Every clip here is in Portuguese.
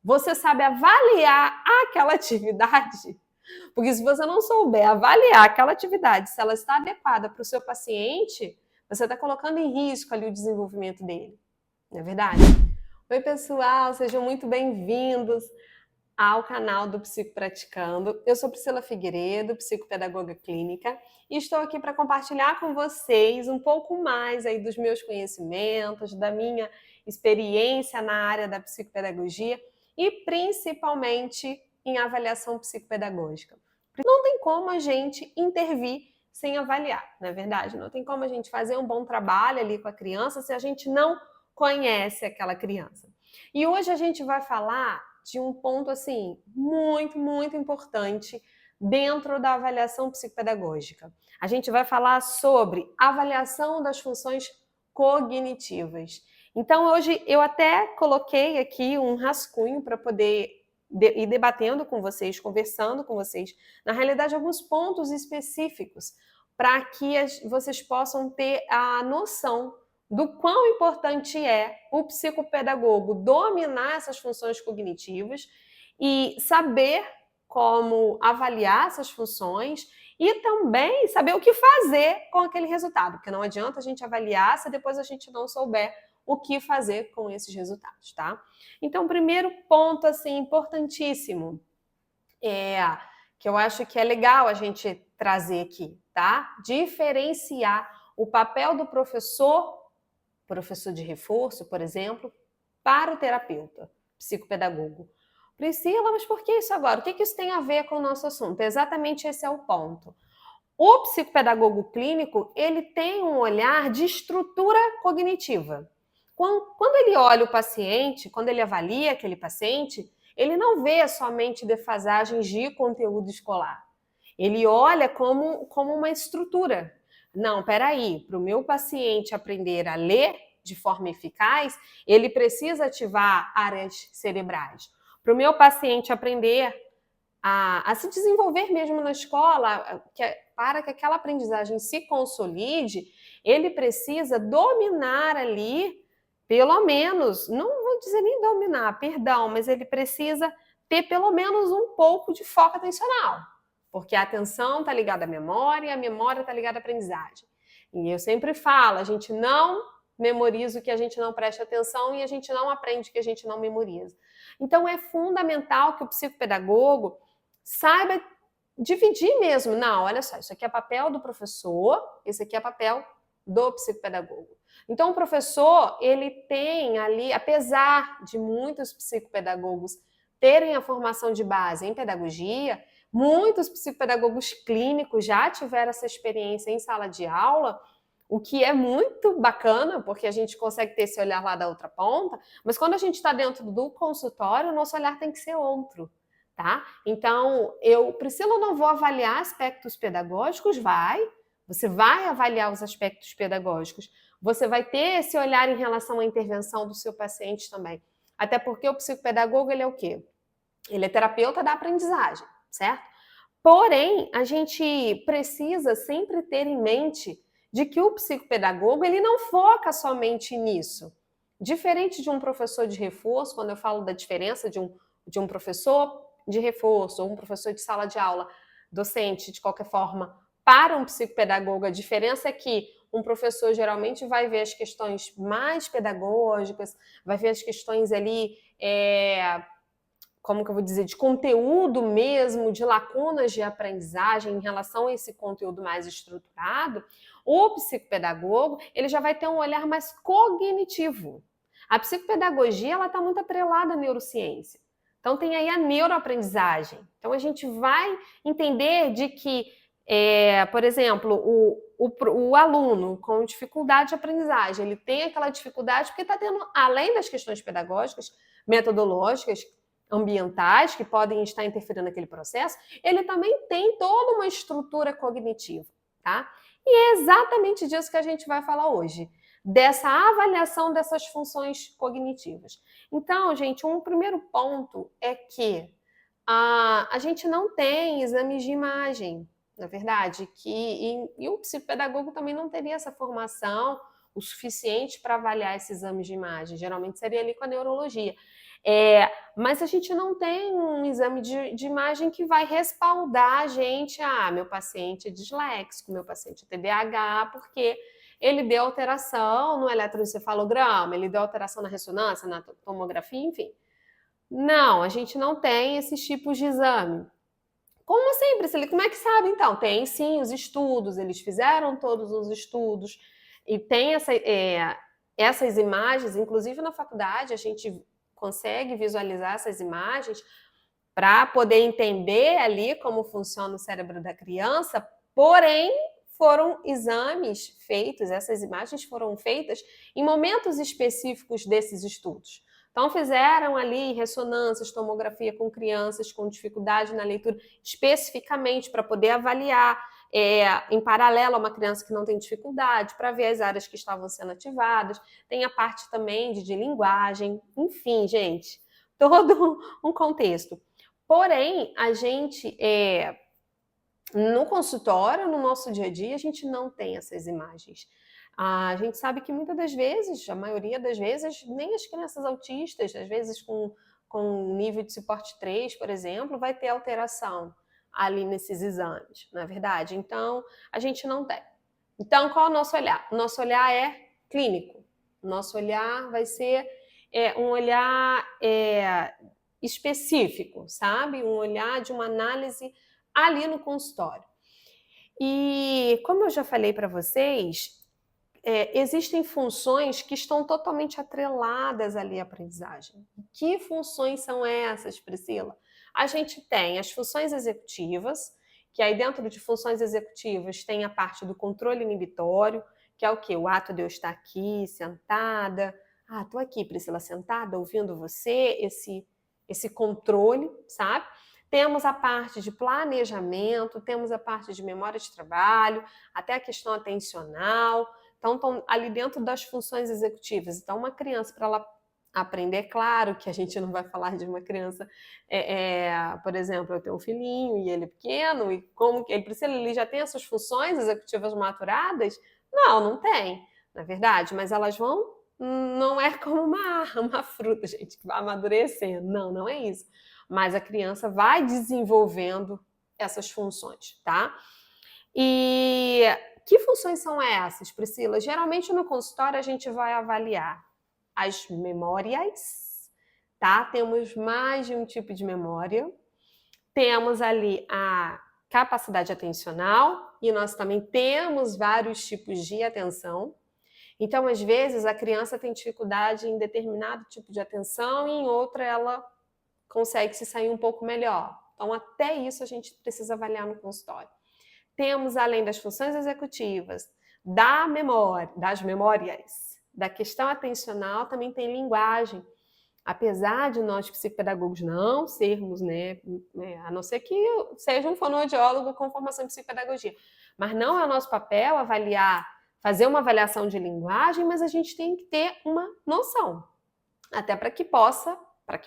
Você sabe avaliar aquela atividade? Porque se você não souber avaliar aquela atividade, se ela está adequada para o seu paciente, você está colocando em risco ali o desenvolvimento dele. Não é verdade? Oi, pessoal, sejam muito bem-vindos ao canal do Psico Praticando. Eu sou Priscila Figueiredo, psicopedagoga clínica, e estou aqui para compartilhar com vocês um pouco mais aí dos meus conhecimentos, da minha experiência na área da psicopedagogia e principalmente em avaliação psicopedagógica. Não tem como a gente intervir sem avaliar, não é verdade? Não tem como a gente fazer um bom trabalho ali com a criança se a gente não conhece aquela criança. E hoje a gente vai falar de um ponto assim muito importante dentro da avaliação psicopedagógica. A gente vai falar sobre avaliação das funções cognitivas. Então hoje eu até coloquei aqui um rascunho para poder ir debatendo com vocês, conversando com vocês, na realidade alguns pontos específicos para que vocês possam ter a noção do quão importante é o psicopedagogo dominar essas funções cognitivas e saber como avaliar essas funções e também saber o que fazer com aquele resultado, porque não adianta a gente avaliar se depois a gente não souber o que fazer com esses resultados, tá? Então, o primeiro ponto, assim, importantíssimo, que eu acho que é legal a gente trazer aqui, tá? Diferenciar o papel do professor de reforço, por exemplo, para o terapeuta, psicopedagogo. Priscila, mas por que isso agora? O que isso tem a ver com o nosso assunto? Exatamente esse é o ponto. O psicopedagogo clínico, ele tem um olhar de estrutura cognitiva. Quando ele olha o paciente, quando ele avalia aquele paciente, ele não vê somente defasagens de conteúdo escolar. Ele olha como uma estrutura. Não, peraí, para o meu paciente aprender a ler de forma eficaz, ele precisa ativar áreas cerebrais. Para o meu paciente aprender a se desenvolver mesmo na escola, para que aquela aprendizagem se consolide, ele precisa dominar ali, pelo menos, não vou dizer nem dominar, perdão, mas ele precisa ter pelo menos um pouco de foco atencional, porque a atenção está ligada à memória, a memória está ligada à aprendizagem. E eu sempre falo, a gente não memoriza o que a gente não presta atenção e a gente não aprende o que a gente não memoriza. Então é fundamental que o psicopedagogo saiba dividir mesmo. Não, olha só, isso aqui é papel do professor, esse aqui é papel do psicopedagogo. Então o professor, ele tem ali, apesar de muitos psicopedagogos terem a formação de base em pedagogia, muitos psicopedagogos clínicos já tiveram essa experiência em sala de aula, o que é muito bacana, porque a gente consegue ter esse olhar lá da outra ponta, mas quando a gente está dentro do consultório, o nosso olhar tem que ser outro, tá? Então, Priscila, não vou avaliar aspectos pedagógicos? Você vai avaliar os aspectos pedagógicos, você vai ter esse olhar em relação à intervenção do seu paciente também. Até porque o psicopedagogo, ele é o quê? Ele é terapeuta da aprendizagem, certo? Porém, a gente precisa sempre ter em mente de que o psicopedagogo, ele não foca somente nisso. Diferente de um professor de reforço, quando eu falo da diferença de um professor de reforço ou um professor de sala de aula, docente, de qualquer forma, para um psicopedagogo, a diferença é que um professor geralmente vai ver as questões mais pedagógicas, vai ver as questões ali, como que eu vou dizer, de conteúdo mesmo, de lacunas de aprendizagem em relação a esse conteúdo mais estruturado. O psicopedagogo, ele já vai ter um olhar mais cognitivo. A psicopedagogia, ela está muito atrelada à neurociência. Então tem aí a neuroaprendizagem. Então a gente vai entender de que, por exemplo, o aluno com dificuldade de aprendizagem, ele tem aquela dificuldade porque está tendo, além das questões pedagógicas, metodológicas, ambientais que podem estar interferindo naquele processo, ele também tem toda uma estrutura cognitiva, tá? E é exatamente disso que a gente vai falar hoje, dessa avaliação dessas funções cognitivas. Então, gente, um primeiro ponto é que a gente não tem exames de imagem, na verdade, e o psicopedagogo também não teria essa formação o suficiente para avaliar esses exames de imagem, geralmente seria ali com a neurologia. Mas a gente não tem um exame de imagem que vai respaldar a gente. Meu paciente é disléxico, meu paciente é TDAH, porque ele deu alteração no eletroencefalograma, ele deu alteração na ressonância, na tomografia, enfim. Não, a gente não tem esses tipos de exame. Como assim, Priscila? Como é que sabe, então? Tem sim os estudos, eles fizeram todos os estudos e tem essas imagens, inclusive na faculdade a gente consegue visualizar essas imagens para poder entender ali como funciona o cérebro da criança, porém foram exames feitos, essas imagens foram feitas em momentos específicos desses estudos. Então, fizeram ali ressonâncias, tomografia com crianças com dificuldade na leitura, especificamente para poder avaliar em paralelo a uma criança que não tem dificuldade, para ver as áreas que estavam sendo ativadas. Tem a parte também de linguagem, enfim, gente, todo um contexto. Porém, a gente, no consultório, no nosso dia a dia, a gente não tem essas imagens. A gente sabe que muitas das vezes, a maioria das vezes, nem as crianças autistas, às vezes com nível de suporte 3, por exemplo, vai ter alteração ali nesses exames, não é verdade? Então, a gente não tem. Então, qual é o nosso olhar? O nosso olhar é clínico. O nosso olhar vai ser um olhar específico, sabe? Um olhar de uma análise ali no consultório. E como eu já falei para vocês, existem funções que estão totalmente atreladas ali à aprendizagem. Que funções são essas, Priscila? A gente tem as funções executivas, que aí dentro de funções executivas tem a parte do controle inibitório, que é o quê? O ato de eu estar aqui, sentada. Tô aqui, Priscila, sentada, ouvindo você, esse controle, sabe? Temos a parte de planejamento, temos a parte de memória de trabalho, até a questão atencional. Então, estão ali dentro das funções executivas. Então, uma criança, para ela aprender, claro que a gente não vai falar de uma criança, por exemplo, eu tenho um filhinho e ele é pequeno, e como que ele precisa, ele já tem essas funções executivas maturadas? Não tem, na verdade, mas elas vão, não é como uma fruta, gente, que vai amadurecendo. Não é isso. Mas a criança vai desenvolvendo essas funções, tá? E que funções são essas, Priscila? Geralmente no consultório a gente vai avaliar as memórias, tá? Temos mais de um tipo de memória. Temos ali a capacidade atencional e nós também temos vários tipos de atenção. Então, às vezes, a criança tem dificuldade em determinado tipo de atenção e em outra ela consegue se sair um pouco melhor. Então, até isso a gente precisa avaliar no consultório. Temos, além das funções executivas, das memórias, da questão atencional, também tem linguagem. Apesar de nós psicopedagogos não sermos, a não ser que seja um fonoaudiólogo com formação em psicopedagogia, mas não é o nosso papel fazer uma avaliação de linguagem, mas a gente tem que ter uma noção, até para que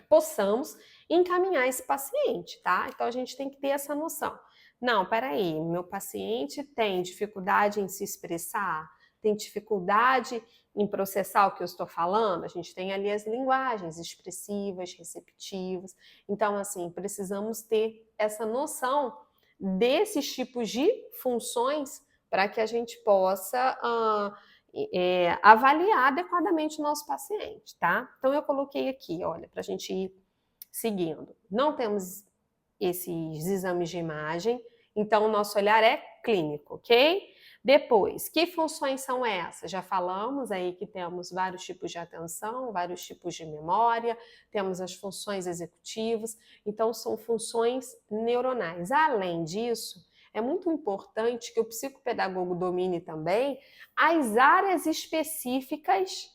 possamos encaminhar esse paciente, tá? Então a gente tem que ter essa noção. Não, peraí, meu paciente tem dificuldade em se expressar, tem dificuldade em processar o que eu estou falando. A gente tem ali as linguagens expressivas, receptivas. Então, assim, precisamos ter essa noção desses tipos de funções para que a gente possa avaliar adequadamente o nosso paciente, tá? Então, eu coloquei aqui, olha, para a gente ir seguindo. Não temos esses exames de imagem, então o nosso olhar é clínico, ok? Depois, que funções são essas? Já falamos aí que temos vários tipos de atenção, vários tipos de memória, temos as funções executivas, então são funções neuronais. Além disso, é muito importante que o psicopedagogo domine também as áreas específicas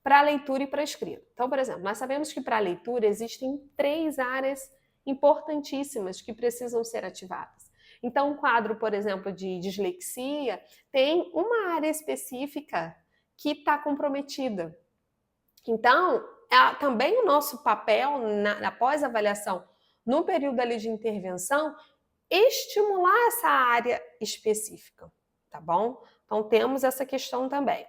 para a leitura e para a escrita. Então, por exemplo, nós sabemos que para a leitura existem 3 áreas importantíssimas que precisam ser ativadas. Então, um quadro, por exemplo, de dislexia tem uma área específica que está comprometida. Então, também o nosso papel após a avaliação, no período ali de intervenção, estimular essa área específica, tá bom? Então, temos essa questão também.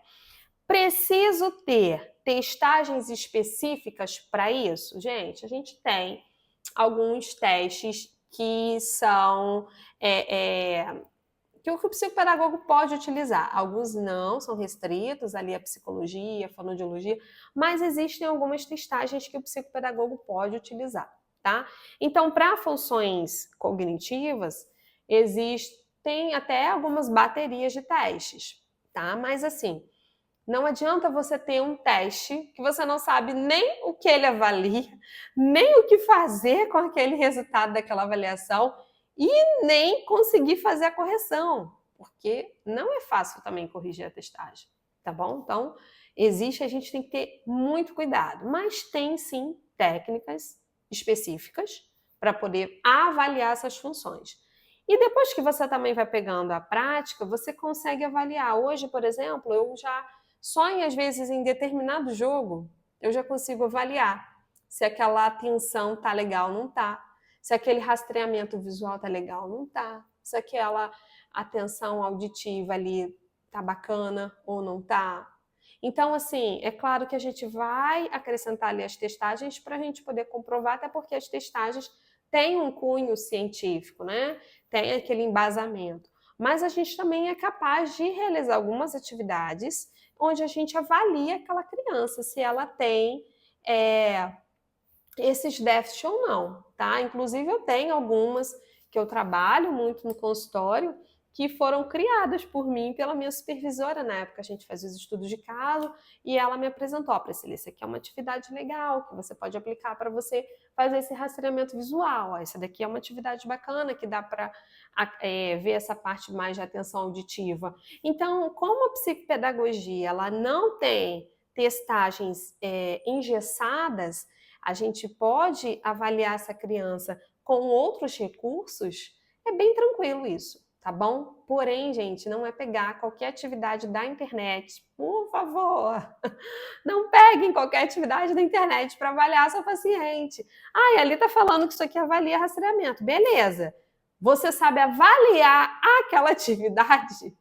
Preciso ter testagens específicas para isso? Gente, a gente tem alguns testes que são que o psicopedagogo pode utilizar. Alguns não, são restritos ali à psicologia, à fonoaudiologia, mas existem algumas testagens que o psicopedagogo pode utilizar, tá? Então, para funções cognitivas, existem até algumas baterias de testes, tá? Mas assim, não adianta você ter um teste que você não sabe nem o que ele avalia, nem o que fazer com aquele resultado daquela avaliação e nem conseguir fazer a correção, porque não é fácil também corrigir a testagem, tá bom? Então, a gente tem que ter muito cuidado, mas tem sim técnicas específicas para poder avaliar essas funções. E depois que você também vai pegando a prática, você consegue avaliar. Hoje, por exemplo, eu já só às vezes em determinado jogo eu já consigo avaliar se aquela atenção tá legal ou não tá, se aquele rastreamento visual tá legal ou não tá, se aquela atenção auditiva ali tá bacana ou não tá. Então, assim, é claro que a gente vai acrescentar ali as testagens para a gente poder comprovar, até porque as testagens têm um cunho científico, né? Tem aquele embasamento. Mas a gente também é capaz de realizar algumas atividades onde a gente avalia aquela criança, se ela tem esses déficits ou não, tá? Inclusive eu tenho algumas que eu trabalho muito no consultório que foram criadas por mim e pela minha supervisora na época. A gente fazia os estudos de caso e ela me apresentou, ó, Priscila, isso aqui é uma atividade legal que você pode aplicar para você fazer esse rastreamento visual. Ó, essa daqui é uma atividade bacana que dá para ver essa parte mais de atenção auditiva. Então, como a psicopedagogia ela não tem testagens engessadas, a gente pode avaliar essa criança com outros recursos, é bem tranquilo isso, tá bom? Porém, gente, não é pegar qualquer atividade da internet, por favor. Não peguem qualquer atividade da internet para avaliar seu paciente. Ah, ali tá falando que isso aqui avalia rastreamento. Beleza. Você sabe avaliar aquela atividade?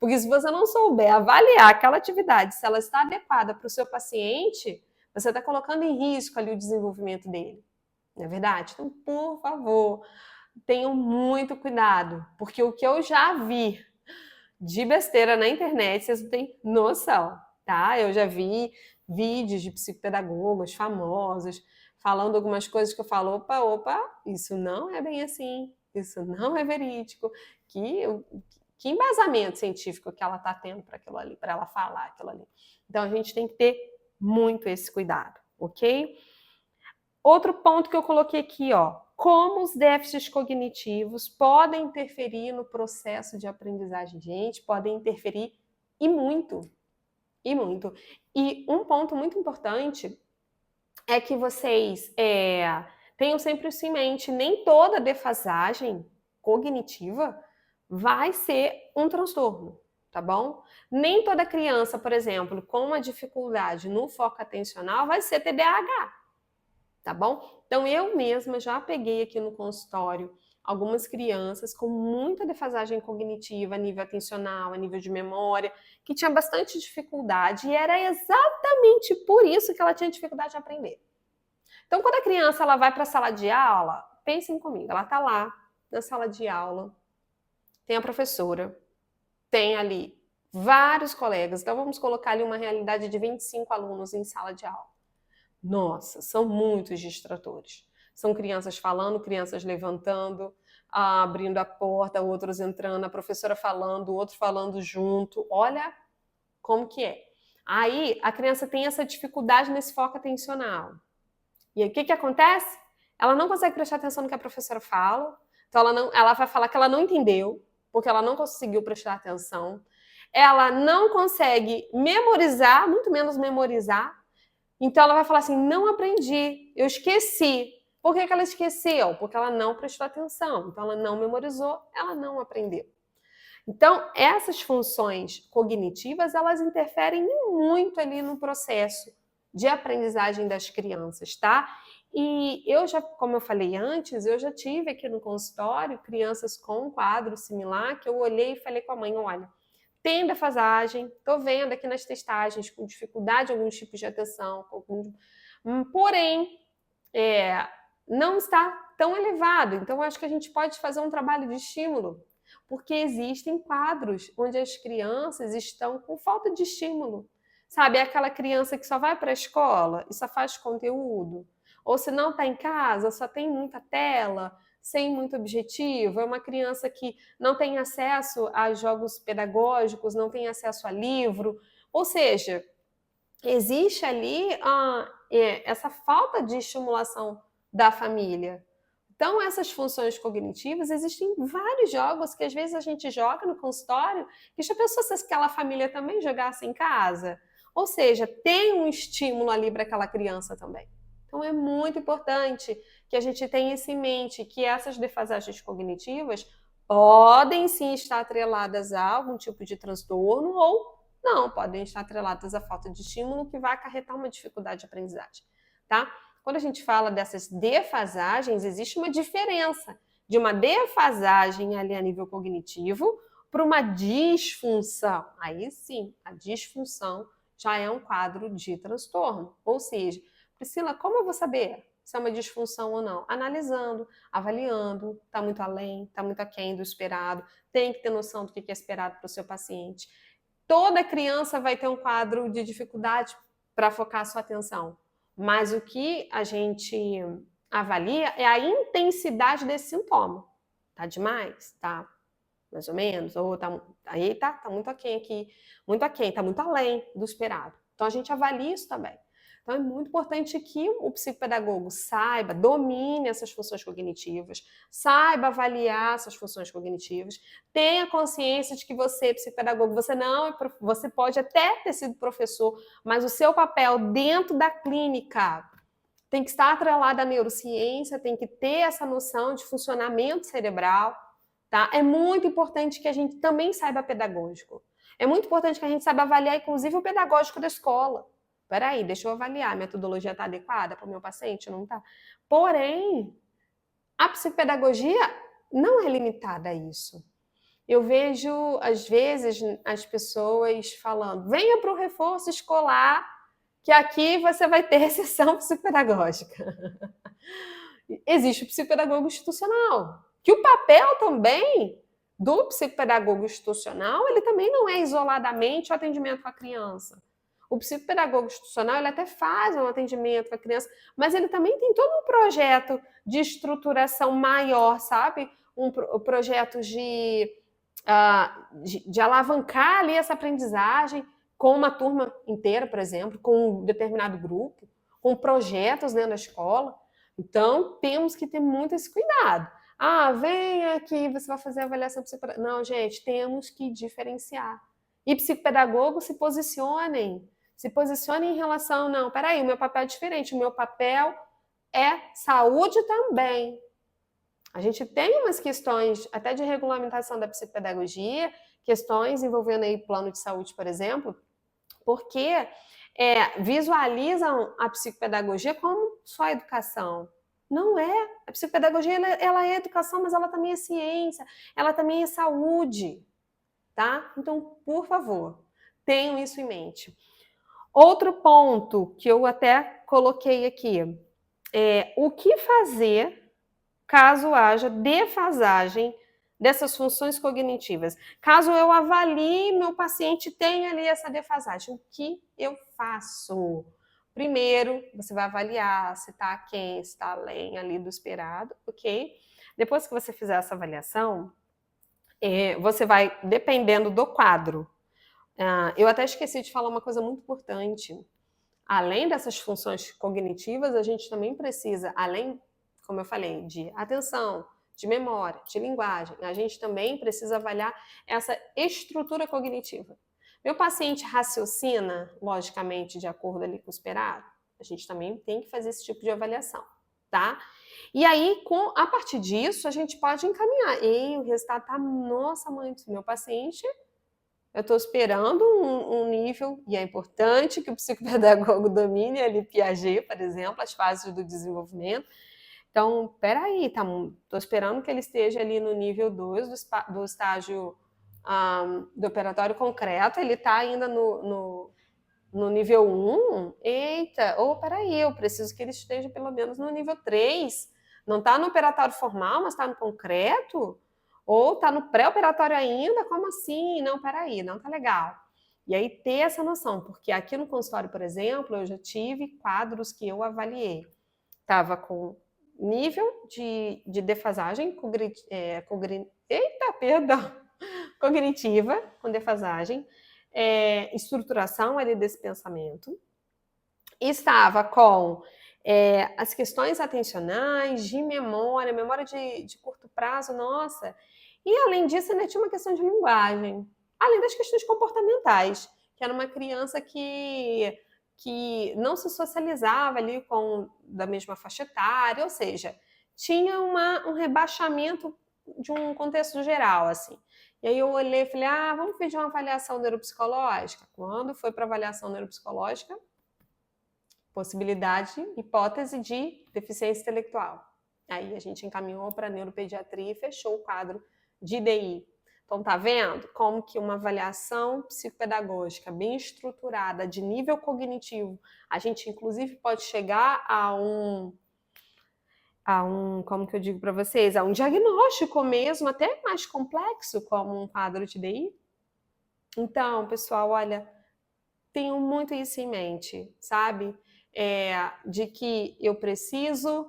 Porque se você não souber avaliar aquela atividade, se ela está adequada para o seu paciente, você está colocando em risco ali o desenvolvimento dele. Não é verdade? Então, por favor, tenham muito cuidado, porque o que eu já vi de besteira na internet, vocês não têm noção, tá? Eu já vi vídeos de psicopedagogos famosos falando algumas coisas que eu falo, opa, isso não é bem assim, isso não é verídico, que embasamento científico que ela está tendo para aquilo ali, para ela falar aquilo ali. Então a gente tem que ter muito esse cuidado, ok? Outro ponto que eu coloquei aqui, ó, como os déficits cognitivos podem interferir no processo de aprendizagem. Gente, podem interferir e muito, e muito. E um ponto muito importante é que vocês tenham sempre isso em mente, nem toda defasagem cognitiva vai ser um transtorno, tá bom? Nem toda criança, por exemplo, com uma dificuldade no foco atencional vai ser TDAH, tá bom? Então eu mesma já peguei aqui no consultório algumas crianças com muita defasagem cognitiva a nível atencional, a nível de memória, que tinha bastante dificuldade e era exatamente por isso que ela tinha dificuldade de aprender. Então quando a criança ela vai para a sala de aula, pensem comigo, ela tá lá na sala de aula, tem a professora, tem ali vários colegas, então vamos colocar ali uma realidade de 25 alunos em sala de aula. Nossa, são muitos distratores. São crianças falando, crianças levantando, abrindo a porta, outros entrando, a professora falando, outro falando junto. Olha como que é. Aí a criança tem essa dificuldade nesse foco atencional. E aí o que acontece? Ela não consegue prestar atenção no que a professora fala, então ela vai falar que ela não entendeu, porque ela não conseguiu prestar atenção. Ela não consegue memorizar, muito menos memorizar. Então ela vai falar assim, não aprendi, eu esqueci. Por que ela esqueceu? Porque ela não prestou atenção. Então ela não memorizou, ela não aprendeu. Então essas funções cognitivas, elas interferem muito ali no processo de aprendizagem das crianças, tá? E eu já, como eu falei antes, eu já tive aqui no consultório crianças com um quadro similar que eu olhei e falei com a mãe, olha, tem defasagem, estou vendo aqui nas testagens com dificuldade em alguns tipos de atenção, porém, não está tão elevado. Então, acho que a gente pode fazer um trabalho de estímulo, porque existem quadros onde as crianças estão com falta de estímulo. Sabe, é aquela criança que só vai para a escola e só faz conteúdo, ou se não está em casa, só tem muita tela, sem muito objetivo, é uma criança que não tem acesso a jogos pedagógicos, não tem acesso a livro, ou seja, existe ali essa falta de estimulação da família. Então, essas funções cognitivas, existem vários jogos que às vezes a gente joga no consultório, que já pensou se aquela família também jogasse em casa? Ou seja, tem um estímulo ali para aquela criança também. Então, é muito importante que a gente tenha isso em mente, que essas defasagens cognitivas podem sim estar atreladas a algum tipo de transtorno ou não, podem estar atreladas à falta de estímulo, que vai acarretar uma dificuldade de aprendizagem, tá? Quando a gente fala dessas defasagens, existe uma diferença de uma defasagem ali a nível cognitivo para uma disfunção. Aí sim, a disfunção já é um quadro de transtorno. Ou seja, Priscila, como eu vou saber se é uma disfunção ou não? Analisando, avaliando, está muito além, está muito aquém do esperado, tem que ter noção do que é esperado para o seu paciente. Toda criança vai ter um quadro de dificuldade para focar a sua atenção, mas o que a gente avalia é a intensidade desse sintoma. Tá demais? Tá mais ou menos? Ou tá muito aquém aqui, muito aquém, tá muito além do esperado. Então a gente avalia isso também. Então é muito importante que o psicopedagogo saiba, domine essas funções cognitivas, saiba avaliar essas funções cognitivas, tenha consciência de que você, psicopedagogo, você pode até ter sido professor, mas o seu papel dentro da clínica tem que estar atrelado à neurociência, tem que ter essa noção de funcionamento cerebral, tá? É muito importante que a gente também saiba pedagógico. É muito importante que a gente saiba avaliar, inclusive, o pedagógico da escola. Peraí, deixa eu avaliar, a metodologia está adequada para o meu paciente? Não está? Porém, a psicopedagogia não é limitada a isso. Eu vejo, às vezes, as pessoas falando, venha para o reforço escolar, que aqui você vai ter sessão psicopedagógica. Existe o psicopedagogo institucional, que o papel também do psicopedagogo institucional, ele também não é isoladamente o atendimento com a criança. O psicopedagogo institucional, ele até faz um atendimento com a criança, mas ele também tem todo um projeto de estruturação maior, sabe? Um projeto de alavancar ali essa aprendizagem com uma turma inteira, por exemplo, com um determinado grupo, com projetos dentro da escola. Então, temos que ter muito esse cuidado. Vem aqui, você vai fazer a avaliação psicopedagógica. Não, gente, temos que diferenciar. E psicopedagogos se posicionem em relação, não, peraí, o meu papel é diferente, o meu papel é saúde também. A gente tem umas questões até de regulamentação da psicopedagogia, questões envolvendo aí plano de saúde, por exemplo, porque visualizam a psicopedagogia como só educação. Não é. A psicopedagogia ela é educação, mas ela também é ciência, ela também é saúde, tá? Então, por favor, tenham isso em mente. Outro ponto que eu até coloquei aqui é o que fazer caso haja defasagem dessas funções cognitivas. Caso eu avalie meu paciente tem ali essa defasagem, o que eu faço? Primeiro, você vai avaliar se está aquém, se está além ali do esperado, ok? Depois que você fizer essa avaliação, você vai, dependendo do quadro. Eu até esqueci de falar uma coisa muito importante. Além dessas funções cognitivas, a gente também precisa, além, como eu falei, de atenção, de memória, de linguagem, a gente também precisa avaliar essa estrutura cognitiva. Meu paciente raciocina, logicamente, de acordo ali com o esperado? A gente também tem que fazer esse tipo de avaliação, tá? E aí, a partir disso, a gente pode encaminhar. E o resultado tá, nossa mãe, meu paciente, eu estou esperando um nível, e é importante que o psicopedagogo domine ali Piaget, por exemplo, as fases do desenvolvimento. Então, peraí, estou esperando que ele esteja ali no nível 2 do estágio do operatório concreto, ele está ainda no nível 1, eita, peraí, eu preciso que ele esteja pelo menos no nível 3. Não está no operatório formal, mas está no concreto? Ou está no pré-operatório ainda? Como assim? Não, peraí, não tá legal. E aí ter essa noção, porque aqui no consultório, por exemplo, eu já tive quadros que eu avaliei. Estava com nível de defasagem cognitiva, com defasagem, estruturação ali desse pensamento. Estava com as questões atencionais, de memória de curto prazo, nossa. E além disso, ainda tinha uma questão de linguagem, além das questões comportamentais, que era uma criança que não se socializava ali da mesma faixa etária, ou seja, tinha um rebaixamento de um contexto geral, assim. E aí eu olhei e falei, vamos pedir uma avaliação neuropsicológica? Quando foi para avaliação neuropsicológica, hipótese de deficiência intelectual. Aí a gente encaminhou para a neuropediatria e fechou o quadro de DI. Então, tá vendo como que uma avaliação psicopedagógica bem estruturada, de nível cognitivo, a gente inclusive pode chegar a como que eu digo para vocês, a um diagnóstico mesmo, até mais complexo, como um quadro de DI. Então, pessoal, olha, tenho muito isso em mente, sabe? De que eu preciso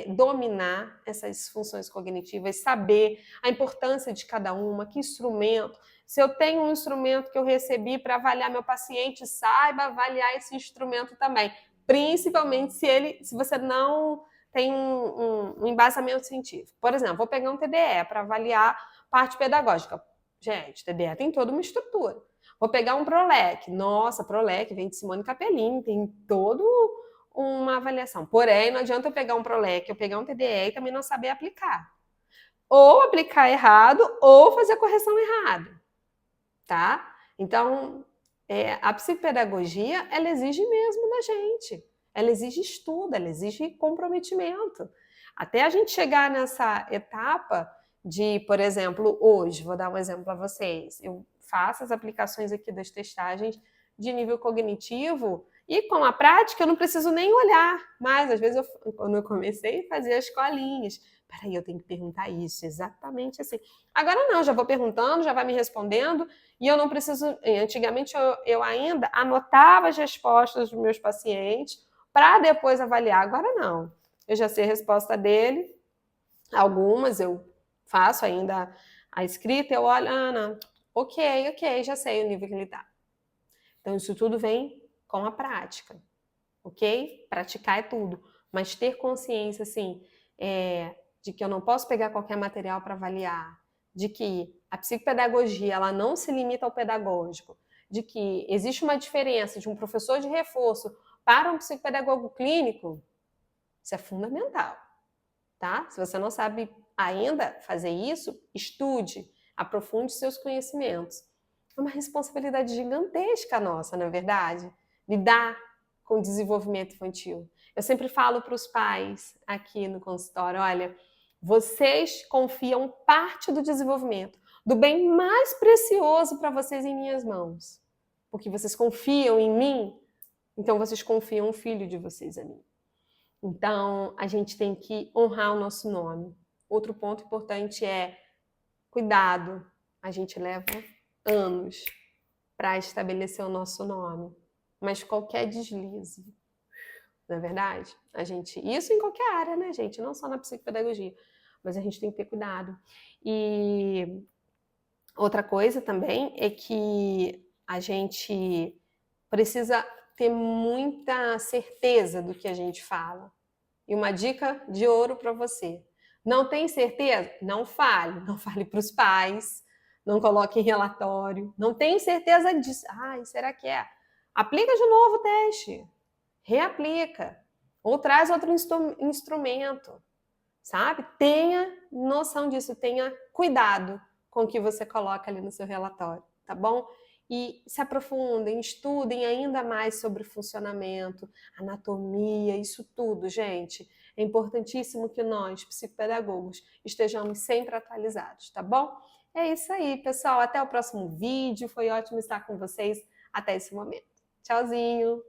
dominar essas funções cognitivas, saber a importância de cada uma, que instrumento. Se eu tenho um instrumento que eu recebi para avaliar meu paciente, saiba avaliar esse instrumento também. Principalmente se você não tem um embasamento científico. Por exemplo, vou pegar um TDE para avaliar parte pedagógica. Gente, TDE tem toda uma estrutura. Vou pegar um PROLEC. Nossa, PROLEC vem de Simone Capellin, tem todo uma avaliação. Porém, não adianta eu pegar um PROLEC, eu pegar um TDE e também não saber aplicar. Ou aplicar errado, ou fazer a correção errada. Tá? Então, a psicopedagogia, ela exige mesmo da gente. Ela exige estudo, ela exige comprometimento. Até a gente chegar nessa etapa de, por exemplo, hoje, vou dar um exemplo para vocês, eu faço as aplicações aqui das testagens de nível cognitivo e com a prática eu não preciso nem olhar, mas às vezes quando eu comecei a fazer as colinhas, peraí, eu tenho que perguntar isso, exatamente assim. Agora não, já vou perguntando, já vai me respondendo e eu não preciso. Antigamente eu ainda anotava as respostas dos meus pacientes para depois avaliar. Agora não. Eu já sei a resposta dele. Algumas eu faço ainda a escrita, eu olho, Ana, ok, já sei o nível que ele está. Então, isso tudo vem com a prática, ok? Praticar é tudo, mas ter consciência, assim, de que eu não posso pegar qualquer material para avaliar, de que a psicopedagogia, ela não se limita ao pedagógico, de que existe uma diferença de um professor de reforço para um psicopedagogo clínico, isso é fundamental, tá? Se você não sabe ainda fazer isso, estude, aprofunde seus conhecimentos. É uma responsabilidade gigantesca nossa, não é verdade? Lidar com o desenvolvimento infantil. Eu sempre falo para os pais aqui no consultório, olha, vocês confiam parte do desenvolvimento, do bem mais precioso para vocês em minhas mãos. Porque vocês confiam em mim, então vocês confiam o filho de vocês a mim. Então, a gente tem que honrar o nosso nome. Outro ponto importante é cuidado. A gente leva anos para estabelecer o nosso nome. Mas qualquer deslize, não é verdade? Isso em qualquer área, né, gente? Não só na psicopedagogia. Mas a gente tem que ter cuidado. E outra coisa também é que a gente precisa ter muita certeza do que a gente fala. E uma dica de ouro para você. Não tem certeza? Não fale. Não fale para os pais. Não coloque em relatório. Não tenho certeza disso. Será que é? Aplica de novo o teste. Reaplica. Ou traz outro instrumento. Sabe? Tenha noção disso. Tenha cuidado com o que você coloca ali no seu relatório. Tá bom? E se aprofundem, estudem ainda mais sobre funcionamento, anatomia, isso tudo, gente. É importantíssimo que nós, psicopedagogos, estejamos sempre atualizados, tá bom? É isso aí, pessoal. Até o próximo vídeo. Foi ótimo estar com vocês até esse momento. Tchauzinho!